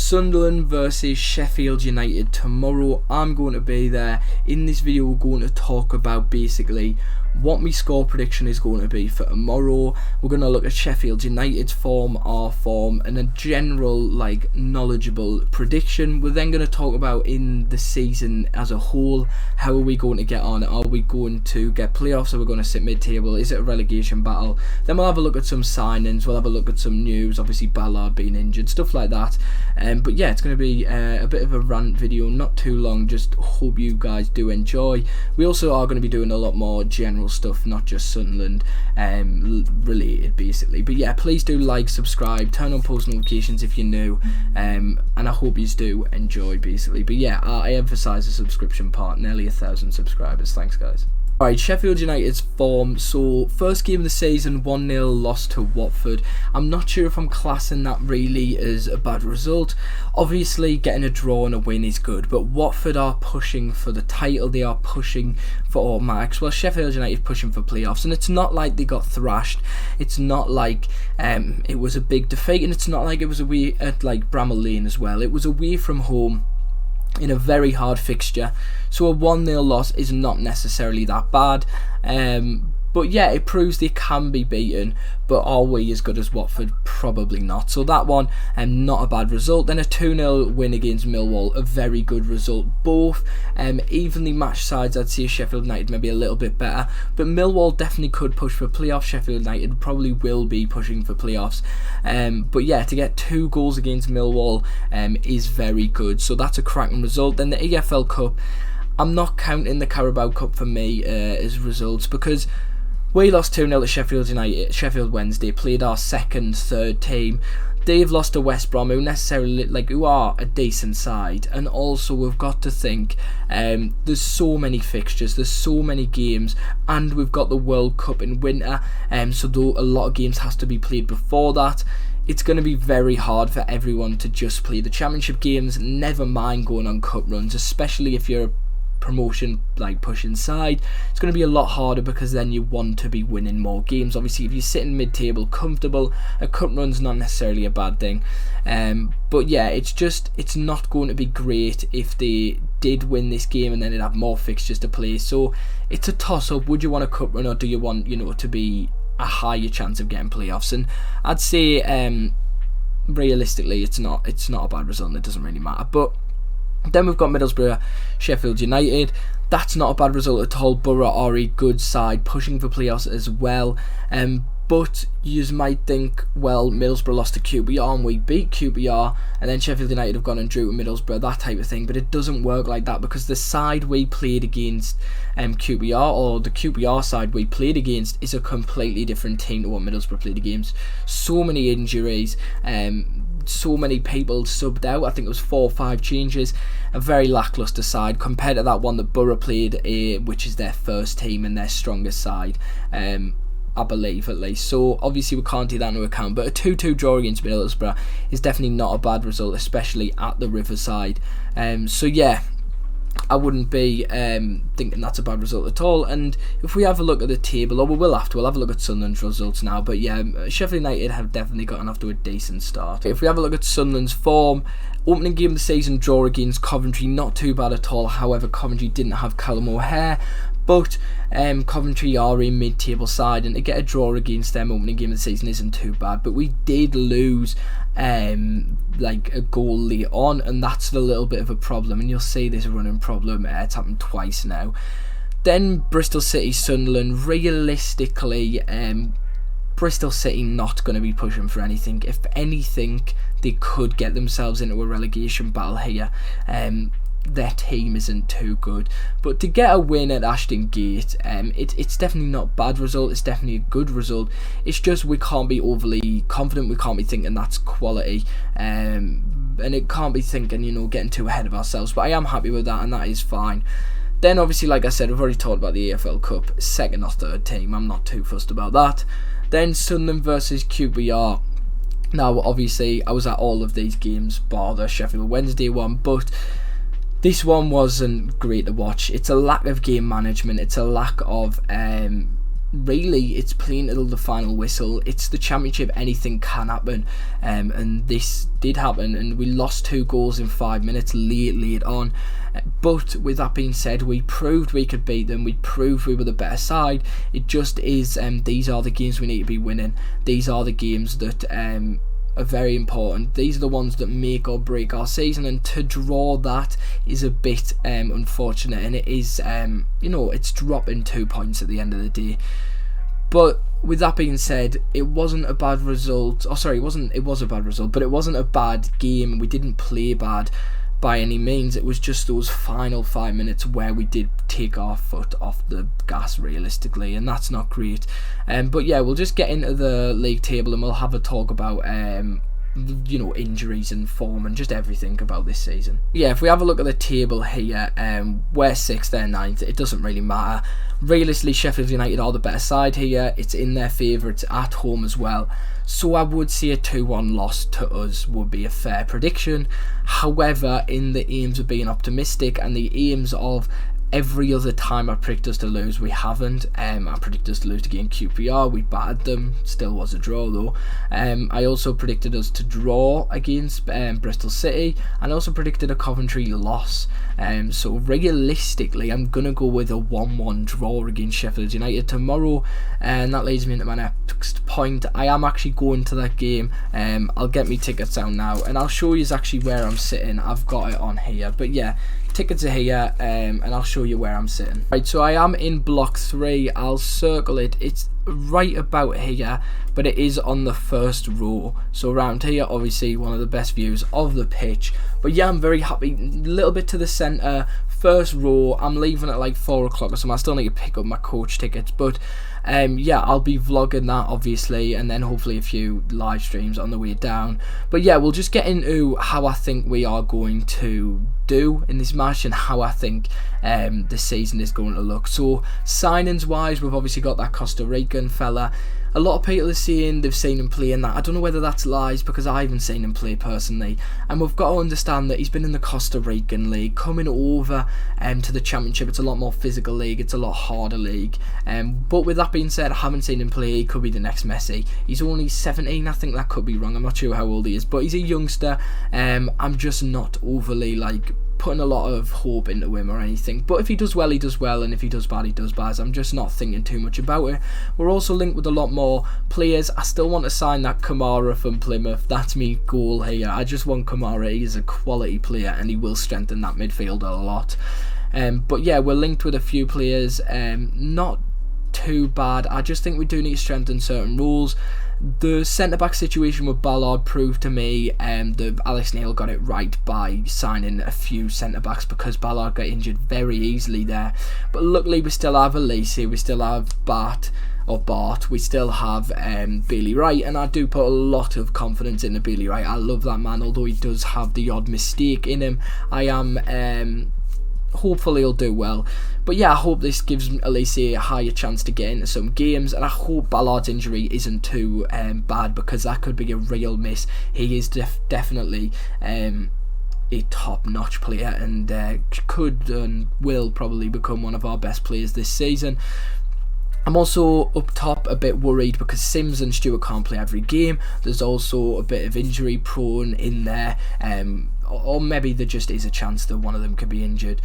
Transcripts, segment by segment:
Sunderland versus Sheffield United tomorrow. I'm going to be there. In this video we're going to talk about basically what my score prediction is going to be for tomorrow. We're going to look at Sheffield United's form, our form, and a general knowledgeable prediction. We're then going to talk about in the season as a whole, how are we going to get on? Are we going to get playoffs? Are we going to sit mid-table? Is it a relegation battle? Then we'll have a look at some signings, we'll have a look at some news, obviously Ballard being injured, stuff like that. But yeah, it's going to be a bit of a rant video, not too long, just hope you guys do enjoy. We also are going to be doing a lot more general stuff, not just Sunderland related basically. But yeah, please do like, subscribe, turn on post notifications if you're new, and I hope you do enjoy basically. But yeah, I emphasise the subscription part, nearly 1,000 subscribers, thanks guys. Alright, Sheffield United's form. So, first game of the season, 1-0 loss to Watford. I'm not sure if I'm classing that really as a bad result. Obviously, getting a draw and a win is good, but Watford are pushing for the title, they are pushing for automatics. Well, Sheffield United pushing for playoffs, and it's not like they got thrashed. It's not like it was a big defeat, and it's not like it was away at Bramell Lane as well. It was away from home in a very hard fixture, so a 1-0 loss is not necessarily that bad. But yeah, it proves they can be beaten, but are we as good as Watford? Probably not. So that one, not a bad result. Then a 2-0 win against Millwall, a very good result. Both evenly matched sides. I'd say Sheffield United maybe a little bit better, but Millwall definitely could push for playoffs. Sheffield United probably will be pushing for playoffs. But yeah, to get 2 goals against Millwall is very good. So that's a cracking result. Then the EFL Cup, I'm not counting the Carabao Cup for me as results, because we lost 2-0 to Sheffield United. Sheffield Wednesday played our second, third team. They've lost to West Brom, who are a decent side. And also we've got to think, there's so many fixtures, there's so many games, and we've got the World Cup in winter. So though a lot of games has to be played before that, it's going to be very hard for everyone to just play the championship games. Never mind going on cup runs, especially if you're a promotion pushing side. It's going to be a lot harder, because then you want to be winning more games. Obviously if you're sitting mid-table comfortable, a cup run's not necessarily a bad thing. But yeah, it's not going to be great if they did win this game and then they'd have more fixtures to play. So it's a toss-up. Would you want a cup run, or do you want to be a higher chance of getting playoffs? And I'd say realistically it's not a bad result. It doesn't really matter. But then we've got Middlesbrough, Sheffield United. That's not a bad result at all. Borough are a good side, pushing for playoffs as well. But you might think, well, Middlesbrough lost to QPR and we beat QPR, and then Sheffield United have gone and drew to Middlesbrough, that type of thing. But it doesn't work like that, because the side we played against, QPR, or the QPR side we played against, is a completely different team to what Middlesbrough played against. So many injuries, so many people subbed out. I think it was 4 or 5 changes. A very lacklustre side compared to that one that Borough played, which is their first team and their strongest side, I believe at least. So obviously we can't take that into account, but a 2-2 draw against Middlesbrough is definitely not a bad result, especially at the Riverside. So yeah, I wouldn't be thinking that's a bad result at all. And if we have a look at the table, or we'll have a look at Sunderland's results now, but yeah, Sheffield United have definitely gotten off to a decent start. If we have a look at Sunderland's form, opening game of the season, draw against Coventry, not too bad at all. However, Coventry didn't have Callum O'Hare, but Coventry are a mid-table side, and to get a draw against them opening game of the season isn't too bad. But we did lose a goal late on, and that's a little bit of a problem, and you'll see this running problem. It's happened twice now. Then Bristol City, Sunderland. Realistically, Bristol City not going to be pushing for anything. If anything, they could get themselves into a relegation battle here. Their team isn't too good, but to get a win at Ashton Gate, it's definitely not a bad result. It's definitely a good result. It's just we can't be overly confident. We can't be thinking that's quality, and it can't be thinking getting too ahead of ourselves. But I am happy with that, and that is fine. Then obviously, like I said, we've already talked about the EFL Cup, second or third team. I'm not too fussed about that. Then Sunderland versus QPR. Now obviously I was at all of these games bar the Sheffield Wednesday one, but this one wasn't great to watch. It's a lack of game management. It's a lack of really it's playing till the final whistle. It's the Championship, anything can happen, and this did happen, and we lost 2 goals in 5 minutes late on. But with that being said, we proved we could beat them. We proved we were the better side. It just is, these are the games we need to be winning. These are the games that are very important. These are the ones that make or break our season, and to draw that is a bit unfortunate, and it is it's dropping 2 points at the end of the day. But with that being said, it wasn't a bad result. Oh sorry, it was a bad result, but it wasn't a bad game. We didn't play bad by any means. It was just those final 5 minutes where we did take our foot off the gas realistically, and that's not great. But yeah, we'll just get into the league table, and we'll have a talk about injuries and form and just everything about this season. Yeah, if we have a look at the table here, we're 6th, they're 9th. It doesn't really matter. Realistically, Sheffield United are the better side here. It's in their favour. It's at home as well. So I would say a 2-1 loss to us would be a fair prediction. However, in the aims of being optimistic and the aims of every other time I predict us to lose, we haven't. I predicted us to lose against QPR, we battered them, still was a draw though. I also predicted us to draw against Bristol City, and also predicted a Coventry loss. So realistically, I'm going to go with a 1-1 draw against Sheffield United tomorrow, and that leads me into my next point. I am actually going to that game. I'll get me tickets out now, and I'll show you actually where I'm sitting. I've got it on here, but yeah, tickets are here, and I'll show you where I'm sitting. Right, so I am in block 3. I'll circle it. It's right about here, but it is on the first row. So around here, obviously one of the best views of the pitch. But yeah, I'm very happy. A little bit to the centre, first row. I'm leaving at like 4 o'clock or something. I still need to pick up my coach tickets, but yeah, I'll be vlogging that obviously, and then hopefully a few live streams on the way down. But yeah, we'll just get into how I think we are going to do in this match, and how I think the season is going to look. So signings wise, we've obviously got that Costa Rican fella. A lot of people are saying they've seen him play in that. I don't know whether that's lies, because I haven't seen him play personally. And we've got to understand that he's been in the Costa Rican league. Coming over to the Championship, it's a lot more physical league. It's a lot harder league. But with that being said, I haven't seen him play. He could be the next Messi. He's only 17. I think that could be wrong. I'm not sure how old he is, but he's a youngster. I'm just not overly putting a lot of hope into him or anything. But if he does well, he does well, and if he does bad, he does bad. I'm just not thinking too much about it. We're also linked with a lot more players. I still want to sign that Kamara from Plymouth. That's me goal here. I just want Kamara. He is a quality player, and he will strengthen that midfield a lot. But yeah, we're linked with a few players. Not too bad. I just think we do need to strengthen certain roles. The centre-back situation with Ballard proved to me that Alex Neil got it right by signing a few centre-backs, because Ballard got injured very easily there. But luckily we still have Elise, we still have Bart, we still have Bailey Wright, and I do put a lot of confidence into Bailey Wright. I love that man, although he does have the odd mistake in him. I am hopefully he'll do well. But yeah, I hope this gives Elise a higher chance to get into some games, and I hope Ballard's injury isn't too bad, because that could be a real miss. He is definitely a top-notch player, and could and will probably become one of our best players this season. I'm also up top a bit worried because Sims and Stewart can't play every game. There's also a bit of injury prone in there, or maybe there just is a chance that one of them could be injured.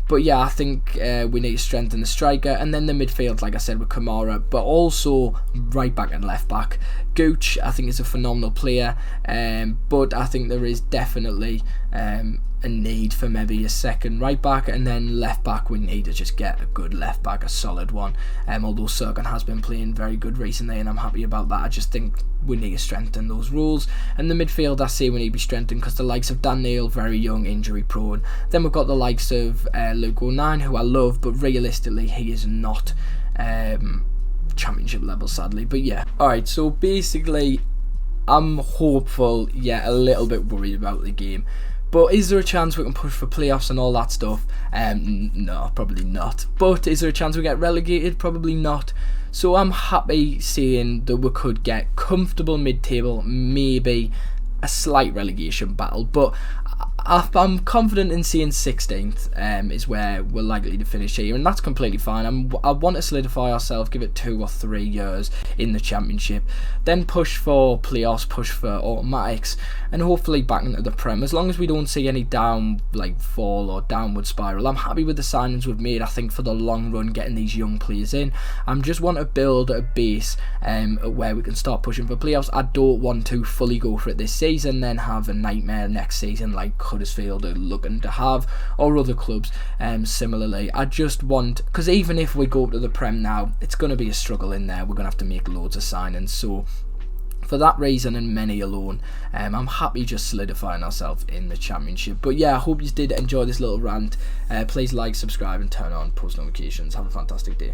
But yeah, I think we need to strengthen the striker, and then the midfield, like I said, with Kamara, but also right back and left back. Gooch, I think, is a phenomenal player, but I think there is definitely a need for maybe a second right back, and then left back we need to just get a good left back, a solid one. Although Serkan has been playing very good recently, and I'm happy about that. I just think we need to strengthen those roles. And the midfield, I say we need to be strengthened, because the likes of Dan Neil, very young, injury prone. Then we've got the likes of Luke O'Nien, who I love, but realistically he is not Championship level, sadly. But yeah, alright, so basically I'm hopeful, yet a little bit worried about the game. But is there a chance we can push for playoffs and all that stuff? No, probably not. But is there a chance we get relegated? Probably not. So I'm happy seeing that we could get comfortable mid-table, maybe a slight relegation battle. But I'm confident in seeing 16th is where we're likely to finish here, and that's completely fine. I want to solidify ourselves, give it 2 or 3 years in the Championship, then push for playoffs, push for automatics, and hopefully back into the Prem. As long as we don't see any fall or downward spiral, I'm happy with the signings we've made. I think for the long run, getting these young players in, I just want to build a base where we can start pushing for playoffs. I don't want to fully go for it this season, then have a nightmare next season like Huddersfield are looking to have, or other clubs similarly. I just want, because even if we go to the Prem now, it's going to be a struggle in there. We're going to have to make loads of signings, so for that reason and many alone, I'm happy just solidifying ourselves in the Championship. But yeah, I hope you did enjoy this little rant. Please like, subscribe and turn on post notifications. Have a fantastic day.